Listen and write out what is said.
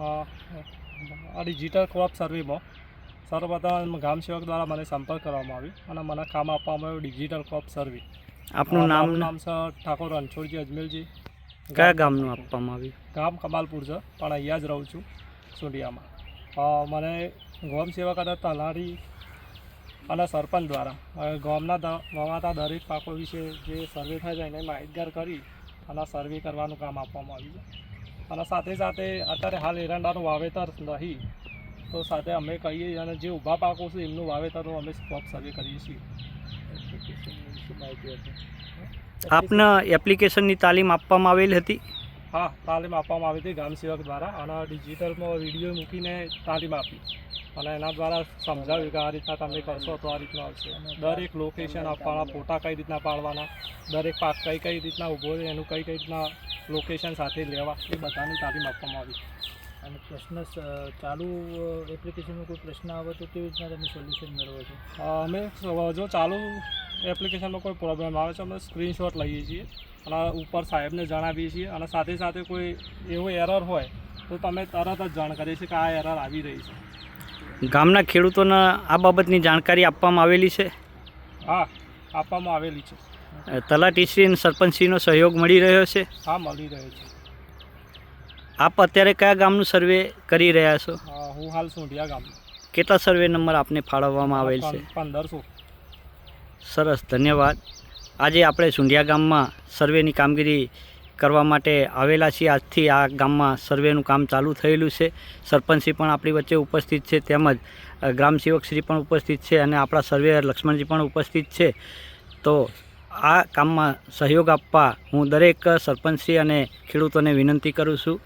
આ digital crop સર્વેમાં સર્વપ્રથમ ગામ સેવક દ્વારા મને સંપર્ક કરવામાં આવ્યો અને મને કામ આપવામાં આવ્યું ડિજિટલ ક્રોપ સર્વે. આપનું મારું નામ છે ઠાકોર રણછોડજી અજમેલજી. કયા ગામનું આપવામાં આવ્યું? ગામ કમાલપુર છે, પણ અહીંયા જ રહું છું સુંઢિયામાં. મને ગામ સેવક અને તલાટી અને સરપંચ દ્વારા ગામના વવાતા દરેક પાકો વિશે જે સર્વે થાય છે એને માહિતગાર કરી અને સર્વે કરવાનું કામ આપવામાં આવ્યું છે. અને સાથે સાથે અત્યારે હાલ એરંડાનું વાવેતર નહીં, તો સાથે અમે કહીએ અને જે ઊભા પાકો છે એમનું વાવેતરનું અમે ક્રોપ સર્વે કરીએ છીએ. આપને એપ્લિકેશનની તાલીમ આપવામાં આવેલી હતી? હા, તાલીમ આપવામાં આવી હતી ગામ સેવક દ્વારા, અને ડિજિટલમાં વિડીયો મૂકીને તાલીમ આપી અને એના દ્વારા સમજાવ્યું કે આ રીતના તમે કરશો તો આ રીતના આવશે. દરેક લોકેશન આપવાના, ફોટા કઈ રીતના પાડવાના, દરેક પાક કઈ રીતના ઊભો રહે એનું કઈ રીતના લોકેશન સાથે લેવા, એ બધાની તાલીમ આપવામાં આવી. અને પ્રશ્ન ચાલુ એપ્લિકેશનમાં કોઈ પ્રશ્ન આવે તો કેવી રીતના તમે સોલ્યુશન મેળવો છો? અમે જો ચાલુ એપ્લિકેશનમાં કોઈ પ્રોબ્લેમ આવે છે અમે સ્ક્રીનશોટ લઈએ છીએ અને ઉપર સાહેબને જણાવીએ છીએ, અને સાથે સાથે કોઈ એવો એરર હોય તો તમે તરત જ જાણ કરીએ છીએ કે આ એરર આવી રહી છે. ગામના ખેડૂતોને આ બાબતની જાણકારી આપવામાં આવેલી છે? હા, આપવામાં આવેલી છે. તલાટીશ્રી અને સરપંચશ્રીનો સહયોગ મળી રહ્યો છે? હા, મળી રહ્યો છે. આપ અત્યારે કયા ગામનું સર્વે કરી રહ્યા છો? હું હાલ સુંઢિયા ગામનો. કેટલા સર્વે નંબર આપને ફાળવવામાં આવેલ છે? 1500. સરસ, ધન્યવાદ. આજે આપણે સુંઢિયા ગામમાં સર્વેની કામગીરી કરવા માટે આવેલા છીએ. આજથી આ ગામમાં સર્વેનું કામ ચાલુ થયેલું છે. સરપંચશ્રી પણ આપણી વચ્ચે ઉપસ્થિત છે, તેમજ ગ્રામસેવકશ્રી પણ ઉપસ્થિત છે, અને આપણા સર્વેયર લક્ષ્મણજી પણ ઉપસ્થિત છે. તો આ કામમાં સહયોગ આપવા હું દરેક સરપંચશ્રી અને ખેડૂતોને વિનંતી કરું છું.